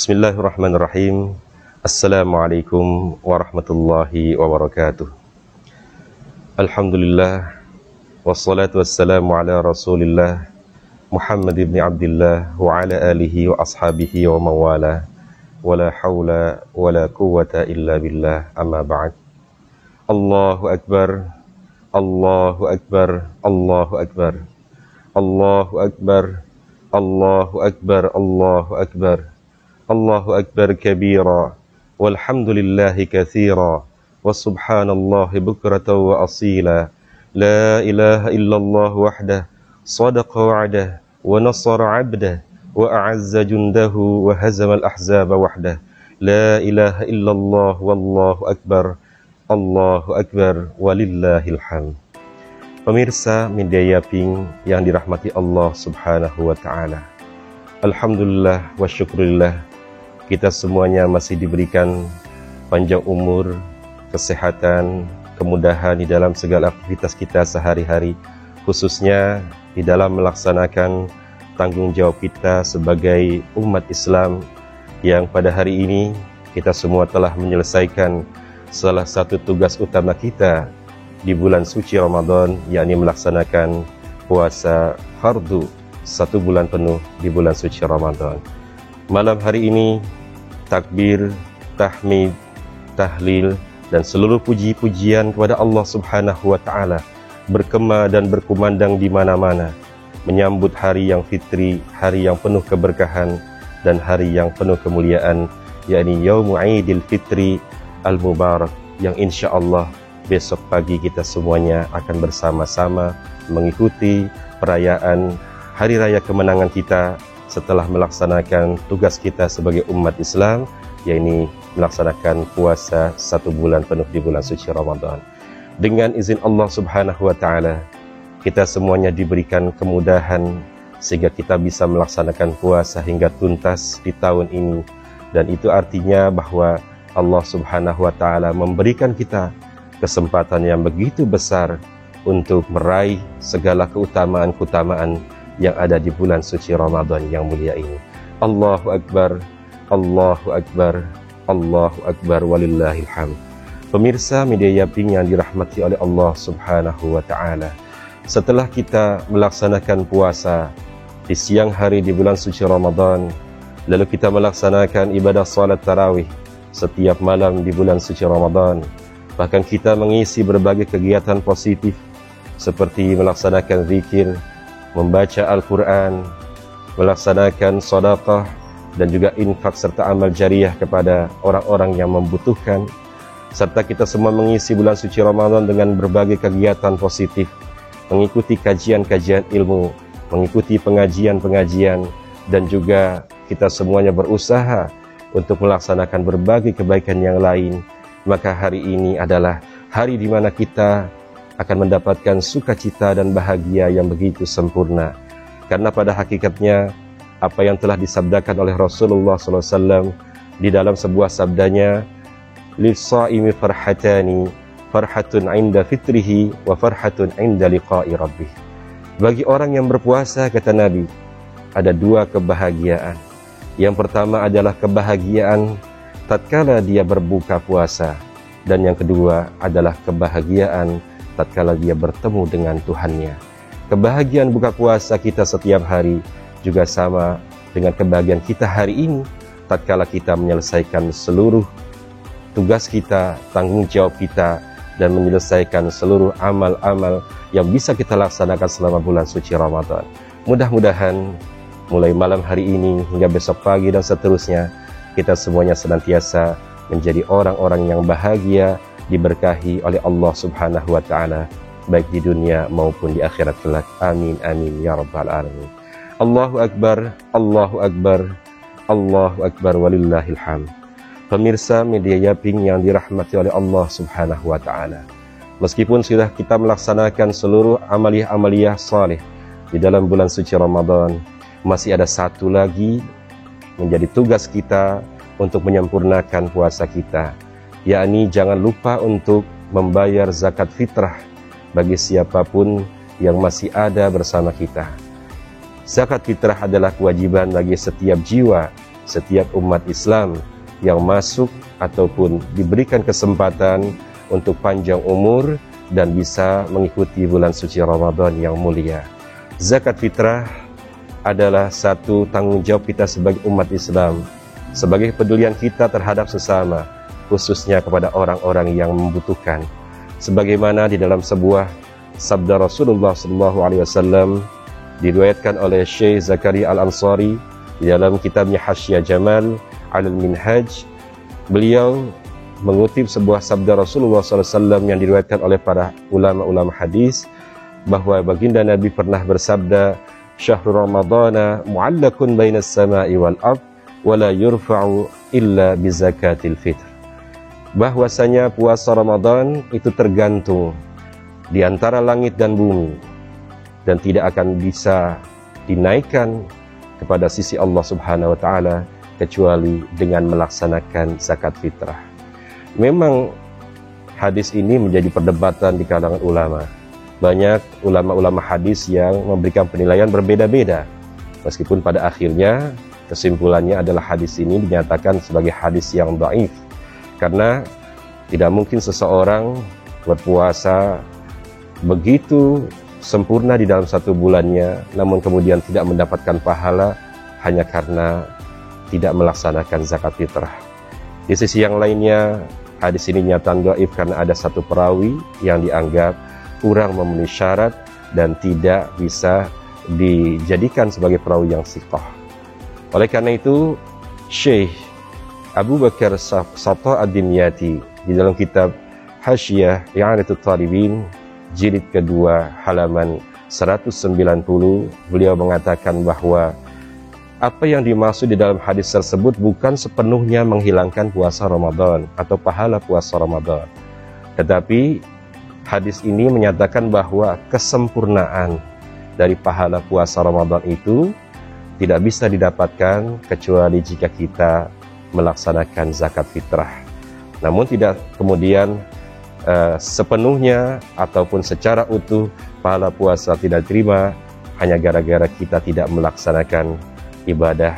Bismillahirrahmanirrahim. Assalamualaikum warahmatullahi wabarakatuh. Alhamdulillah, wassalatu wassalamu ala rasulillah Muhammad ibn Abdillah wa ala alihi wa ashabihi wa mawala, wa la hawla wa la quwwata illa billah, amma ba'd. Allahu Akbar, Allahu Akbar, Allahu Akbar, Allahu Akbar, Allahu Akbar, Allahu Akbar, Allahu Akbar kabira, walhamdulillahi kathira, wa subhanallahi bukratan wa asila, la ilaha illallah wahdah, sadaqa wa'dah, wa nasara 'abdah, wa a'azza jundahu, wa hazama al-ahzaba wahdah, la ilaha illallah wallahu akbar, Allahu akbar, walillahil hamd. Pemirsa Media Yaping yang dirahmati Allah subhanahu wa ta'ala, alhamdulillah wa syukurillah, kita semuanya masih diberikan panjang umur, kesehatan, kemudahan di dalam segala aktivitas kita sehari-hari, khususnya di dalam melaksanakan tanggung jawab kita sebagai umat Islam yang pada hari ini kita semua telah menyelesaikan salah satu tugas utama kita di bulan suci Ramadan, yakni melaksanakan puasa fardu 1 bulan penuh di bulan suci Ramadan. Malam hari ini takbir, tahmid, tahlil, dan seluruh puji-pujian kepada Allah subhanahu wa ta'ala bergema dan berkumandang di mana-mana, menyambut hari yang fitri, hari yang penuh keberkahan, dan hari yang penuh kemuliaan, yakni Yaumu Aidil Fitri Al-Mubarak, yang insya Allah besok pagi kita semuanya akan bersama-sama mengikuti perayaan hari raya kemenangan kita setelah melaksanakan tugas kita sebagai umat Islam, yaitu melaksanakan puasa 1 bulan penuh di bulan suci Ramadan. Dengan izin Allah subhanahu wa ta'ala, kita semuanya diberikan kemudahan sehingga kita bisa melaksanakan puasa hingga tuntas di tahun ini. Dan itu artinya bahwa Allah subhanahu wa ta'ala memberikan kita kesempatan yang begitu besar untuk meraih segala keutamaan-keutamaan yang ada di bulan suci Ramadan yang mulia ini. Allahu Akbar, Allahu Akbar, Allahu Akbar, walillahil hamd. Pemirsa Media Yaping yang dirahmati oleh Allah subhanahu wa ta'ala, setelah kita melaksanakan puasa di siang hari di bulan suci Ramadan, lalu kita melaksanakan ibadah salat tarawih setiap malam di bulan suci Ramadan, bahkan kita mengisi berbagai kegiatan positif seperti melaksanakan zikir, membaca Al-Quran, melaksanakan sedekah, dan juga infak serta amal jariah kepada orang-orang yang membutuhkan, serta kita semua mengisi bulan suci Ramadan dengan berbagai kegiatan positif, mengikuti kajian-kajian ilmu, mengikuti pengajian-pengajian, dan juga kita semuanya berusaha untuk melaksanakan berbagai kebaikan yang lain. Maka hari ini adalah hari di mana kita akan mendapatkan sukacita dan bahagia yang begitu sempurna. Karena pada hakikatnya apa yang telah disabdakan oleh Rasulullah SAW di dalam sebuah sabdanya, lis-shaimi farhatani, farhatun 'inda fitrihi wa farhatun 'inda liqa'i rabbih. Bagi orang yang berpuasa, kata Nabi, ada 2 kebahagiaan. Yang pertama adalah kebahagiaan tatkala dia berbuka puasa, dan yang kedua adalah kebahagiaan tatkala dia bertemu dengan Tuhannya. Kebahagiaan buka puasa kita setiap hari juga sama dengan kebahagiaan kita hari ini tatkala kita menyelesaikan seluruh tugas kita, tanggung jawab kita, dan menyelesaikan seluruh amal-amal yang bisa kita laksanakan selama bulan suci Ramadan. Mudah-mudahan mulai malam hari ini hingga besok pagi dan seterusnya, kita semuanya senantiasa menjadi orang-orang yang bahagia, diberkahi oleh Allah subhanahu wa ta'ala, baik di dunia maupun di akhirat kelak. Amin, amin, ya rabbal alamin. Allahu Akbar, Allahu Akbar, Allahu Akbar, walillahil hamd. Pemirsa Media Yaping yang dirahmati oleh Allah subhanahu wa ta'ala, meskipun sudah kita melaksanakan seluruh amaliyah-amaliyah saleh di dalam bulan suci Ramadan, masih ada satu lagi menjadi tugas kita untuk menyempurnakan puasa kita, yakni jangan lupa untuk membayar zakat fitrah bagi siapapun yang masih ada bersama kita. Zakat fitrah adalah kewajiban bagi setiap jiwa setiap umat Islam yang masuk ataupun diberikan kesempatan untuk panjang umur dan bisa mengikuti bulan suci Ramadan yang mulia. Zakat fitrah adalah satu tanggung jawab kita sebagai umat Islam, sebagai kepedulian kita terhadap sesama, khususnya kepada orang-orang yang membutuhkan. Sebagaimana di dalam sebuah sabda Rasulullah SAW diriwayatkan oleh Syekh Zakaria Al-Ansari di dalam kitabnya Hasyah Jamal Al-Minhaj, beliau mengutip sebuah sabda Rasulullah SAW yang diriwayatkan oleh para ulama-ulama hadis, bahwa baginda Nabi pernah bersabda, "Syahrul Ramadana mu'allakun bainas sama'i wal ard wa la yurfa'u illa bi zakatil fitr." Bahwasanya puasa Ramadan itu tergantung di antara langit dan bumi dan tidak akan bisa dinaikkan kepada sisi Allah Subhanahu wa taala kecuali dengan melaksanakan zakat fitrah. Memang hadis ini menjadi perdebatan di kalangan ulama. Banyak ulama-ulama hadis yang memberikan penilaian berbeda-beda. Meskipun pada akhirnya kesimpulannya adalah hadis ini dinyatakan sebagai hadis yang dhaif. Karena tidak mungkin seseorang berpuasa begitu sempurna di dalam satu bulannya, namun kemudian tidak mendapatkan pahala hanya karena tidak melaksanakan zakat fitrah. Di sisi yang lainnya, hadis ini nyata dhaif karena ada satu perawi yang dianggap kurang memenuhi syarat dan tidak bisa dijadikan sebagai perawi yang thiqah. Oleh karena itu, Syekh Abu Bakar Satta Ad-Dimyati di dalam kitab Hasyah I'anatut Talibin jilid kedua halaman 190, beliau mengatakan bahwa apa yang dimaksud di dalam hadis tersebut bukan sepenuhnya menghilangkan puasa Ramadan atau pahala puasa Ramadan, tetapi hadis ini menyatakan bahwa kesempurnaan dari pahala puasa Ramadan itu tidak bisa didapatkan kecuali jika kita melaksanakan zakat fitrah. Namun tidak kemudian sepenuhnya ataupun secara utuh pahala puasa tidak diterima hanya gara-gara kita tidak melaksanakan ibadah,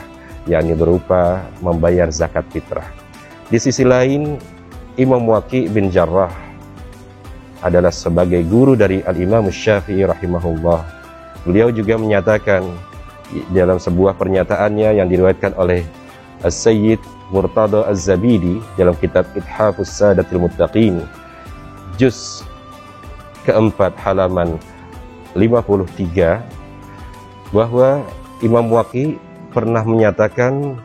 yakni berupa membayar zakat fitrah. Di sisi lain, Imam Waqi' bin Jarrah adalah sebagai guru dari Al-Imam Syafi'i rahimahullah. Beliau juga menyatakan dalam sebuah pernyataannya yang diriwayatkan oleh As-Sayyid Murtada Az-Zabidi dalam kitab Ithafus Sadatil Muttaqin juz keempat halaman 53, bahwa Imam Waqi' pernah menyatakan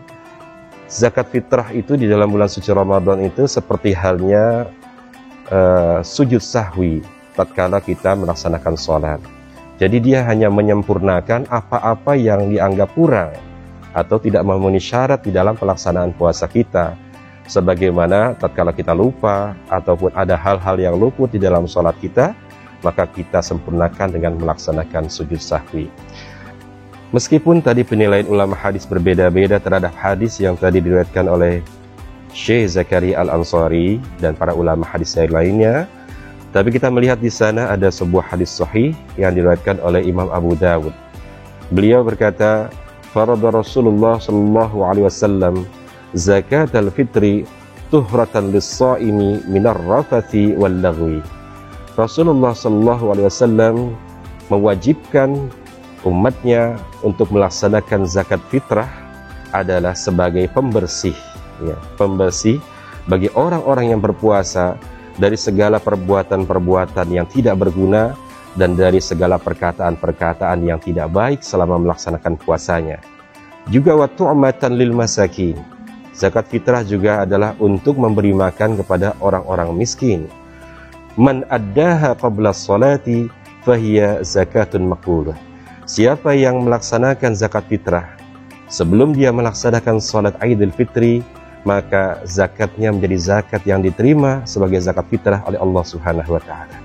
zakat fitrah itu di dalam bulan suci Ramadan itu seperti halnya sujud sahwi tatkala kita melaksanakan sholat. Jadi dia hanya menyempurnakan apa-apa yang dianggap kurang atau tidak memenuhi syarat di dalam pelaksanaan puasa kita. Sebagaimana tatkala kita lupa ataupun ada hal-hal yang luput di dalam sholat kita, maka kita sempurnakan dengan melaksanakan sujud sahwi. Meskipun tadi penilaian ulama hadis berbeda-beda terhadap hadis yang tadi diriwayatkan oleh Syekh Zakaria Al-Ansari dan para ulama hadis lainnya, tapi kita melihat di sana ada sebuah hadis sahih yang diriwayatkan oleh Imam Abu Dawud. Beliau berkata, "Farada Rasulullah sallallahu alaihi wasallam zakatal fitri tuhratan lis-shaimi minar rafathi wal lagwi." Rasulullah sallallahu alaihi wasallam mewajibkan umatnya untuk melaksanakan zakat fitrah adalah sebagai pembersih, ya, pembersih bagi orang-orang yang berpuasa dari segala perbuatan-perbuatan yang tidak berguna dan dari segala perkataan-perkataan yang tidak baik selama melaksanakan puasanya. Juga wa tu'matan lil masakin. Zakat fitrah juga adalah untuk memberi makan kepada orang-orang miskin. Man addaha qabla sholati fahiya zakatun maqbulah. Siapa yang melaksanakan zakat fitrah sebelum dia melaksanakan sholat Idul Fitri, maka zakatnya menjadi zakat yang diterima sebagai zakat fitrah oleh Allah Subhanahu wa taala.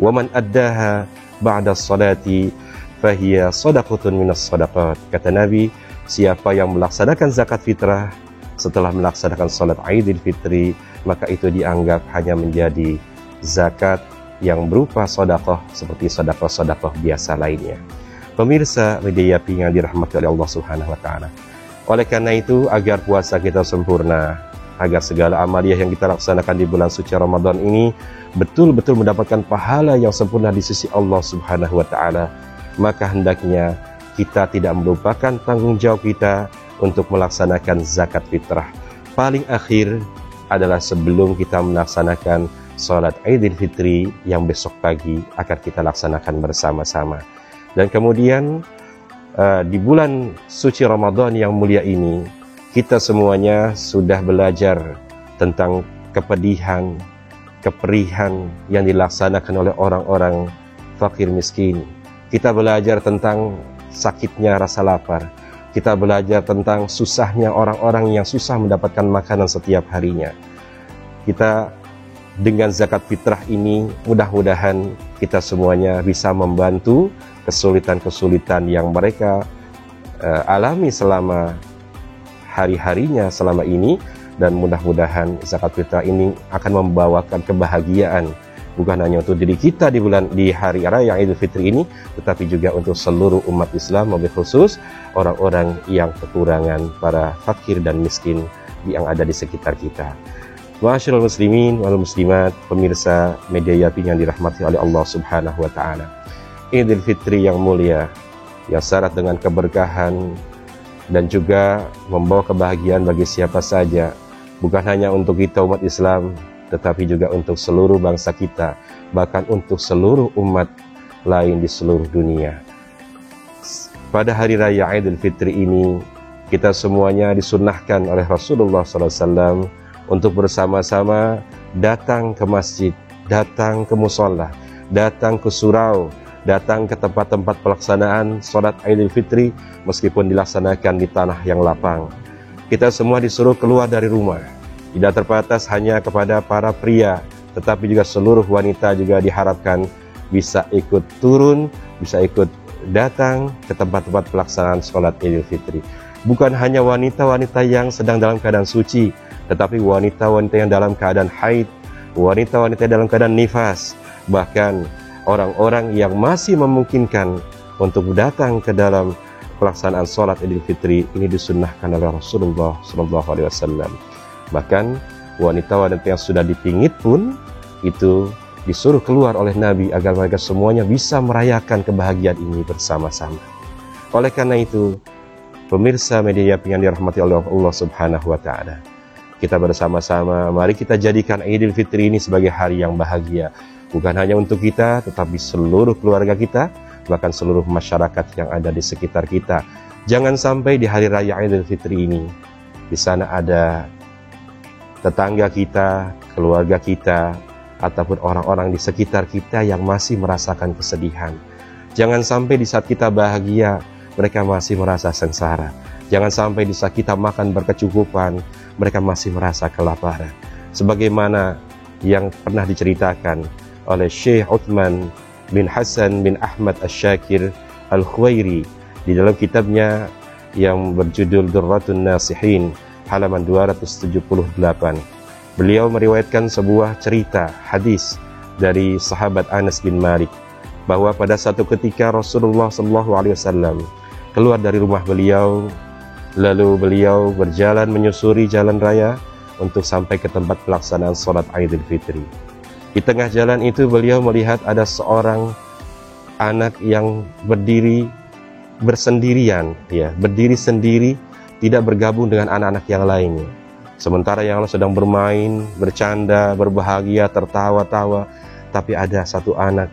Wa man addaha ba'da sholati fahiya shadaqatun minas shadaqat. Kata Nabi, siapa yang melaksanakan zakat fitrah setelah melaksanakan sholat Idul Fitri, maka itu dianggap hanya menjadi zakat yang berupa sedekah seperti sedekah-sedekah biasa lainnya. Pemirsa Media Yapi yang dirahmati oleh Allah Subhanahu wa taala. Oleh karena itu, agar puasa kita sempurna, agar segala amaliyah yang kita laksanakan di bulan suci Ramadan ini betul-betul mendapatkan pahala yang sempurna di sisi Allah Subhanahu wa Ta'ala, maka hendaknya kita tidak melupakan tanggung jawab kita untuk melaksanakan zakat fitrah. Paling akhir adalah sebelum kita melaksanakan sholat Idul Fitri yang besok pagi akan kita laksanakan bersama-sama. Dan kemudian di bulan suci Ramadan yang mulia ini, kita semuanya sudah belajar tentang kepedihan, keperihan yang dilaksanakan oleh orang-orang fakir miskin. Kita belajar tentang sakitnya rasa lapar. Kita belajar tentang susahnya orang-orang yang susah mendapatkan makanan setiap harinya. Kita dengan zakat fitrah ini mudah-mudahan kita semuanya bisa membantu kesulitan-kesulitan yang mereka alami selama hari-harinya selama ini, dan mudah-mudahan zakat fitrah ini akan membawakan kebahagiaan bukan hanya untuk diri kita di hari raya Idul Fitri ini, tetapi juga untuk seluruh umat Islam, lebih khusus orang-orang yang kekurangan, para fakir dan miskin yang ada di sekitar kita. Ma'asyiral muslimin wal muslimat, pemirsa media Yapi yang dirahmati oleh Allah Subhanahu wa Ta'ala. Idul Fitri yang mulia, yang syarat dengan keberkahan dan juga membawa kebahagiaan bagi siapa saja, bukan hanya untuk kita umat Islam, tetapi juga untuk seluruh bangsa kita, bahkan untuk seluruh umat lain di seluruh dunia. Pada hari raya Idul Fitri ini, kita semuanya disunnahkan oleh Rasulullah SAW untuk bersama-sama datang ke masjid, datang ke musola, datang ke surau, datang ke tempat-tempat pelaksanaan sholat Idul Fitri, meskipun dilaksanakan di tanah yang lapang. Kita semua disuruh keluar dari rumah. Tidak terbatas hanya kepada para pria, tetapi juga seluruh wanita juga diharapkan bisa ikut turun, bisa ikut datang ke tempat-tempat pelaksanaan sholat Idul Fitri. Bukan hanya wanita-wanita yang sedang dalam keadaan suci, tetapi wanita-wanita yang dalam keadaan haid, wanita-wanita dalam keadaan nifas, bahkan orang-orang yang masih memungkinkan untuk datang ke dalam pelaksanaan sholat Idul Fitri ini disunnahkan oleh Rasulullah SAW. Bahkan wanita-wanita yang sudah dipingit pun itu disuruh keluar oleh Nabi agar mereka semuanya bisa merayakan kebahagiaan ini bersama-sama. Oleh karena itu, pemirsa media Yapi yang dirahmati oleh Allah Subhanahu wa Ta'ala, kita bersama-sama mari kita jadikan Idul Fitri ini sebagai hari yang bahagia, bukan hanya untuk kita, tetapi seluruh keluarga kita, bahkan seluruh masyarakat yang ada di sekitar kita. Jangan sampai di hari raya Idul Fitri ini di sana ada tetangga kita, keluarga kita, ataupun orang-orang di sekitar kita yang masih merasakan kesedihan. Jangan sampai di saat kita bahagia, mereka masih merasa sengsara. Jangan sampai di saat kita makan berkecukupan, mereka masih merasa kelaparan. Sebagaimana yang pernah diceritakan oleh Syekh Uthman bin Hasan bin Ahmad Asy-Syakir Al-Khuwairi di dalam kitabnya yang berjudul Durratun Nasihin, halaman 278. Beliau meriwayatkan sebuah cerita hadis dari sahabat Anas bin Malik bahwa pada satu ketika Rasulullah SAW keluar dari rumah beliau, lalu beliau berjalan menyusuri jalan raya untuk sampai ke tempat pelaksanaan sholat Idul Fitri. Di tengah jalan itu beliau melihat ada seorang anak yang berdiri bersendirian, berdiri sendiri, tidak bergabung dengan anak-anak yang lainnya. Sementara yang lain sedang bermain, bercanda, berbahagia, tertawa-tawa, tapi ada satu anak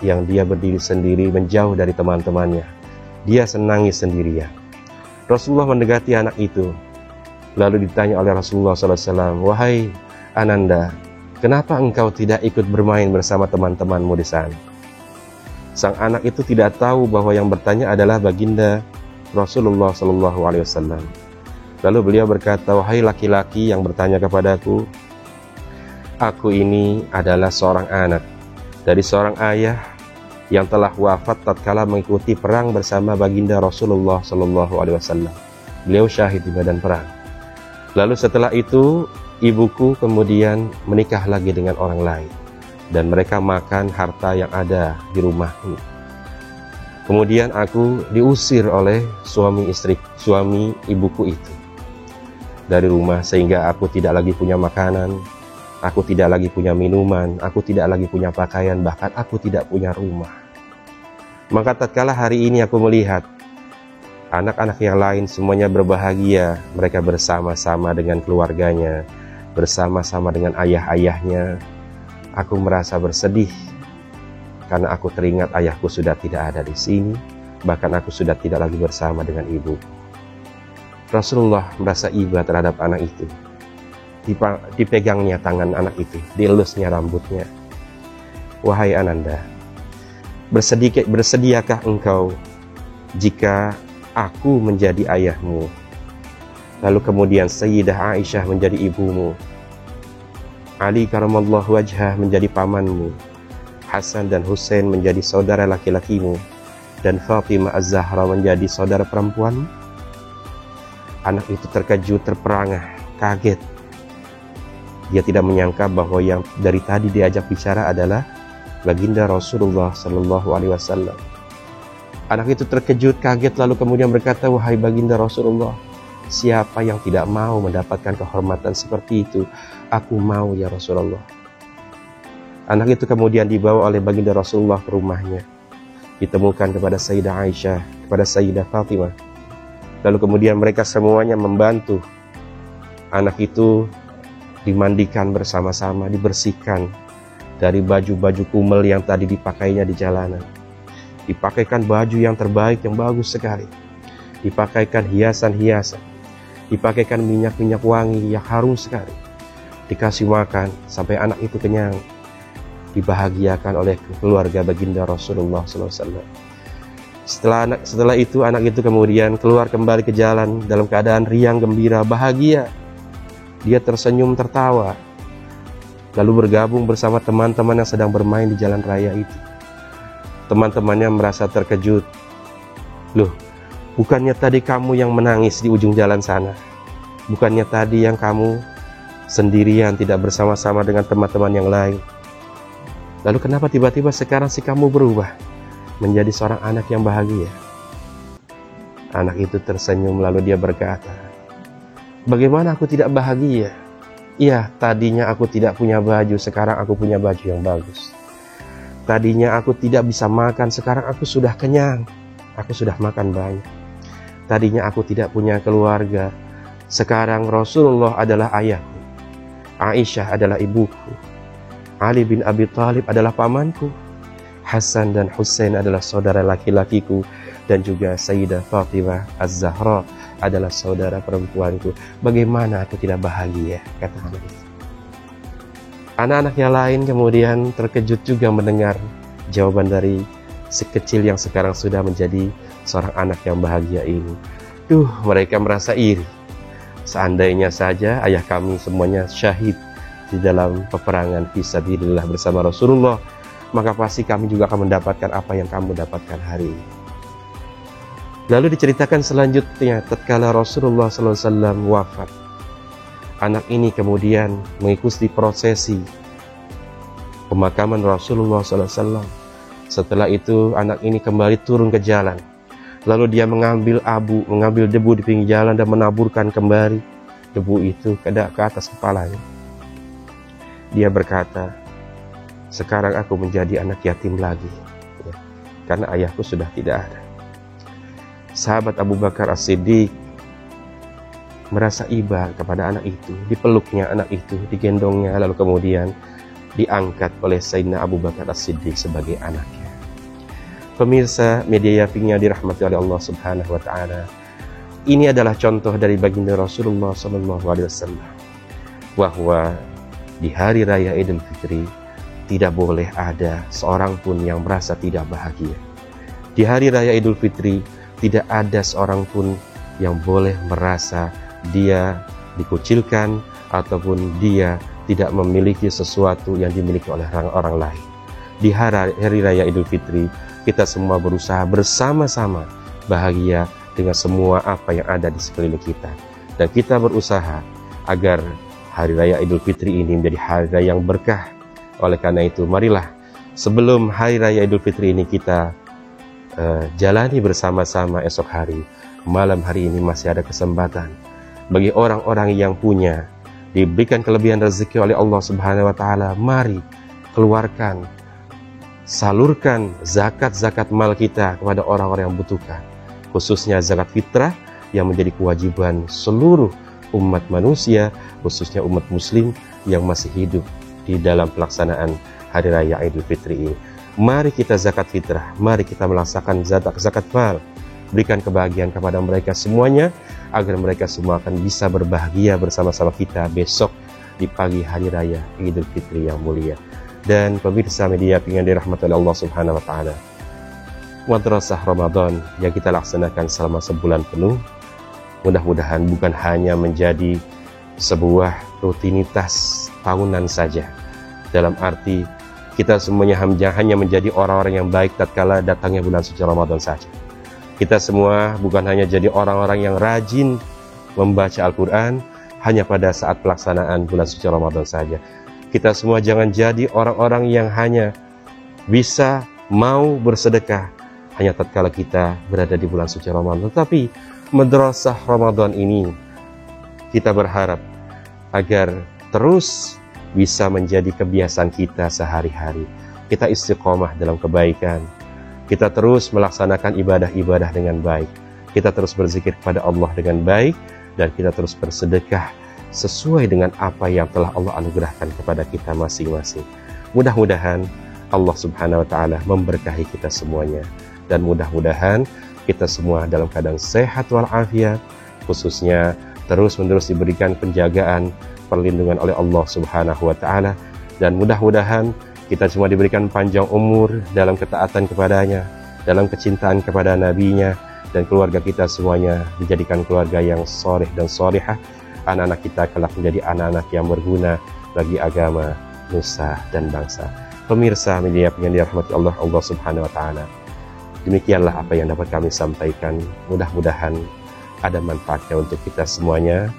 yang dia berdiri sendiri menjauh dari teman-temannya. Dia menangis sendirian. Rasulullah mendekati anak itu, lalu ditanya oleh Rasulullah SAW, "Wahai Ananda, kenapa engkau tidak ikut bermain bersama teman-temanmu di sana?" Sang anak itu tidak tahu bahwa yang bertanya adalah baginda Rasulullah SAW. Lalu beliau berkata, "Wahai laki-laki yang bertanya kepadaku, aku ini adalah seorang anak dari seorang ayah yang telah wafat tatkala mengikuti perang bersama baginda Rasulullah SAW. Beliau syahid di medan perang. Lalu setelah itu, ibuku kemudian menikah lagi dengan orang lain, dan mereka makan harta yang ada di rumahku. Kemudian aku diusir oleh suami ibuku itu dari rumah, sehingga aku tidak lagi punya makanan, aku tidak lagi punya minuman, aku tidak lagi punya pakaian, bahkan aku tidak punya rumah. Maka tatkala hari ini aku melihat anak-anak yang lain semuanya berbahagia, mereka bersama-sama dengan keluarganya, bersama-sama dengan ayah-ayahnya, aku merasa bersedih karena aku teringat ayahku sudah tidak ada di sini, bahkan aku sudah tidak lagi bersama dengan ibu. Rasulullah merasa iba terhadap anak itu. Dipegangnya tangan anak itu, dielusnya rambutnya. Wahai Ananda, bersediakah engkau jika aku menjadi ayahmu, lalu kemudian Sayyidah Aisyah menjadi ibumu, Ali karamallahu wajhah menjadi pamanmu, Hasan dan Husain menjadi saudara laki-lakimu, dan Fatimah Az-Zahra menjadi saudara perempuanmu? Anak itu terkejut, terperangah, kaget. Dia tidak menyangka bahwa yang dari tadi diajak bicara adalah baginda Rasulullah Sallallahu Alaihi Wasallam. Anak itu terkejut, kaget, lalu kemudian berkata, wahai baginda Rasulullah, siapa yang tidak mau mendapatkan kehormatan seperti itu? Aku mau ya Rasulullah. Anak itu kemudian dibawa oleh baginda Rasulullah ke rumahnya, ditemukan kepada Sayyidah Aisyah, kepada Sayyidah Fatimah. Lalu kemudian mereka semuanya membantu anak itu dimandikan bersama-sama, dibersihkan dari baju-baju kumel yang tadi dipakainya di jalanan. Dipakaikan baju yang terbaik, yang bagus sekali. Dipakaikan hiasan-hiasan. Dipakaikan minyak-minyak wangi yang harum sekali. Dikasih makan sampai anak itu kenyang. Dibahagiakan oleh keluarga baginda Rasulullah SAW. Setelah itu anak itu kemudian keluar kembali ke jalan dalam keadaan riang, gembira, bahagia. Dia tersenyum, tertawa, lalu bergabung bersama teman-teman yang sedang bermain di jalan raya itu. Teman-temannya merasa terkejut. Loh, bukannya tadi kamu yang menangis di ujung jalan sana? Bukannya tadi yang kamu sendirian, tidak bersama-sama dengan teman-teman yang lain? Lalu kenapa tiba-tiba sekarang si kamu berubah menjadi seorang anak yang bahagia? Anak itu tersenyum lalu dia berkata, bagaimana aku tidak bahagia? Iya, tadinya aku tidak punya baju, sekarang aku punya baju yang bagus. Tadinya aku tidak bisa makan, sekarang aku sudah kenyang, aku sudah makan banyak. Tadinya aku tidak punya keluarga, sekarang Rasulullah adalah ayahku, Aisyah adalah ibuku, Ali bin Abi Thalib adalah pamanku, Hasan dan Husain adalah saudara laki-lakiku, dan juga Sayyidah Fatimah Az-Zahra adalah saudara perempuanku. Bagaimana aku tidak bahagia? Kata anak itu. Anak-anak yang lain kemudian terkejut juga mendengar jawaban dari si kecil yang sekarang sudah menjadi seorang anak yang bahagia ini. Mereka merasa iri. Seandainya saja ayah kami semuanya syahid di dalam peperangan fisabilillah bersama Rasulullah, maka pasti kami juga akan mendapatkan apa yang kamu dapatkan hari ini. Lalu diceritakan selanjutnya, tatkala Rasulullah SAW wafat, anak ini kemudian mengikuti prosesi pemakaman Rasulullah SAW. Setelah itu anak ini kembali turun ke jalan. Lalu dia mengambil debu di pinggir jalan dan menaburkan kembali debu itu ke atas kepalanya. Dia berkata, sekarang aku menjadi anak yatim lagi, ya, karena ayahku sudah tidak ada. Sahabat Abu Bakar As-Siddiq merasa iba kepada anak itu, dipeluknya anak itu, digendongnya, lalu kemudian diangkat oleh Sayyidina Abu Bakar As-Siddiq sebagai anaknya. Pemirsa media Yafinya dirahmati oleh Allah Subhanahu wa Ta'ala, ini adalah contoh dari baginda Rasulullah SAW, bahwa di hari raya Idul Fitri tidak boleh ada seorang pun yang merasa tidak bahagia. Di hari raya Idul Fitri tidak ada seorang pun yang boleh merasa dia dikucilkan ataupun dia tidak memiliki sesuatu yang dimiliki oleh orang lain. Di hari raya Idul Fitri kita semua berusaha bersama-sama bahagia dengan semua apa yang ada di sekeliling kita, dan kita berusaha agar hari raya Idul Fitri ini menjadi hari raya yang berkah. Oleh karena itu, marilah sebelum hari raya Idul Fitri ini kita jalani bersama-sama esok hari. Malam hari ini masih ada kesempatan bagi orang-orang yang punya, diberikan kelebihan rezeki oleh Allah Subhanahu wa taala. Mari keluarkan, salurkan zakat-zakat mal kita kepada orang-orang yang membutuhkan, khususnya zakat fitrah yang menjadi kewajiban seluruh umat manusia, khususnya umat muslim yang masih hidup di dalam pelaksanaan Hari Raya Idul Fitri ini. Mari kita zakat fitrah, mari kita melaksanakan zakat mal, berikan kebahagiaan kepada mereka semuanya, agar mereka semua akan bisa berbahagia bersama-sama kita besok di pagi Hari Raya Idul Fitri yang mulia. Dan pemirsa media yang dirahmati oleh Allah Subhanahu wa taala, madrasah Ramadan yang kita laksanakan selama sebulan penuh, mudah-mudahan bukan hanya menjadi sebuah rutinitas tahunan saja, dalam arti kita semuanya hanya menjadi orang-orang yang baik tatkala datangnya bulan suci Ramadan saja. Kita semua bukan hanya jadi orang-orang yang rajin membaca Al-Quran hanya pada saat pelaksanaan bulan suci Ramadan saja. Kita semua jangan jadi orang-orang yang hanya bisa mau bersedekah hanya tatkala kita berada di bulan suci Ramadan. Tetapi madrasah Ramadan ini kita berharap agar terus bisa menjadi kebiasaan kita sehari-hari. Kita istiqomah dalam kebaikan, kita terus melaksanakan ibadah-ibadah dengan baik, kita terus berzikir kepada Allah dengan baik, dan kita terus bersedekah sesuai dengan apa yang telah Allah anugerahkan kepada kita masing-masing. Mudah-mudahan Allah Subhanahu wa taala memberkahi kita semuanya, dan mudah-mudahan kita semua dalam keadaan sehat walafiat, khususnya terus-menerus diberikan penjagaan, perlindungan oleh Allah Subhanahu wa taala, dan mudah-mudahan kita semua diberikan panjang umur dalam ketaatan kepadanya, dalam kecintaan kepada nabinya, dan keluarga kita semuanya dijadikan keluarga yang soleh dan solehah. Anak-anak kita kelak menjadi anak-anak yang berguna bagi agama, nusa, dan bangsa. Pemirsa media yang dirahmati Allah Subhanahu wa taala, demikianlah apa yang dapat kami sampaikan. Mudah-mudahan ada manfaatnya untuk kita semuanya.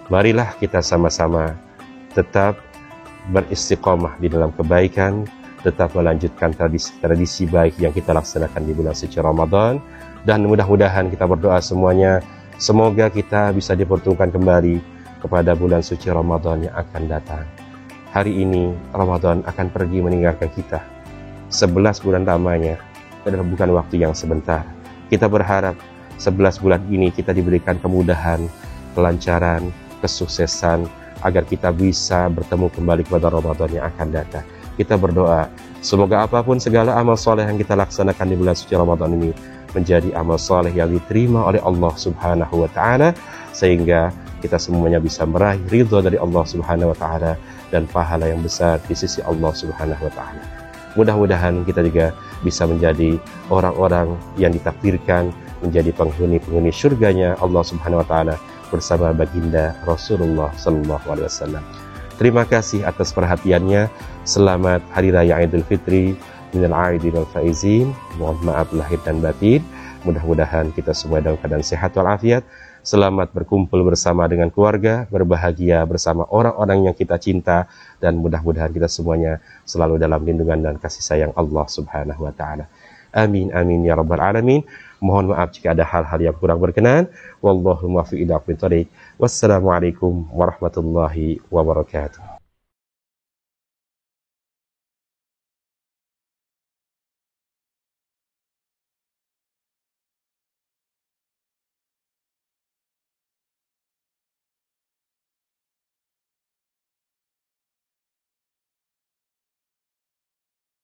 Marilah kita sama-sama tetap beristiqomah di dalam kebaikan, tetap melanjutkan tradisi baik yang kita laksanakan di bulan suci Ramadan, dan mudah-mudahan kita berdoa semuanya, semoga kita bisa dipertemukan kembali kepada bulan suci Ramadan yang akan datang. Hari ini Ramadan akan pergi meninggalkan kita. 11 bulan lamanya adalah bukan waktu yang sebentar. Kita berharap 11 bulan ini kita diberikan kemudahan, kelancaran, kesuksesan, agar kita bisa bertemu kembali kepada Ramadan yang akan datang. Kita berdoa, semoga apapun segala amal soleh yang kita laksanakan di bulan suci Ramadan ini menjadi amal soleh yang diterima oleh Allah Subhanahu wa taala, sehingga kita semuanya bisa meraih ridha dari Allah Subhanahu wa taala dan pahala yang besar di sisi Allah Subhanahu wa taala. Mudah-mudahan kita juga bisa menjadi orang-orang yang ditakdirkan menjadi penghuni surganya Allah Subhanahu wa taala bersama baginda Rasulullah sallallahu alaihi wasallam. Terima kasih atas perhatiannya. Selamat Hari Raya Idul Fitri minal aidin wal faizin. Mohon maaf lahir dan batin. Mudah-mudahan kita semua dalam keadaan sehat walafiat. Selamat berkumpul bersama dengan keluarga, berbahagia bersama orang-orang yang kita cinta, dan mudah-mudahan kita semuanya selalu dalam lindungan dan kasih sayang Allah Subhanahu wa taala. Amin amin ya rabbal alamin. Mohon maaf jika ada hal-hal yang kurang berkenan. Wallahu muwaffiq ila aqwamit thoriq. Wassalamualaikum warahmatullahi wabarakatuh.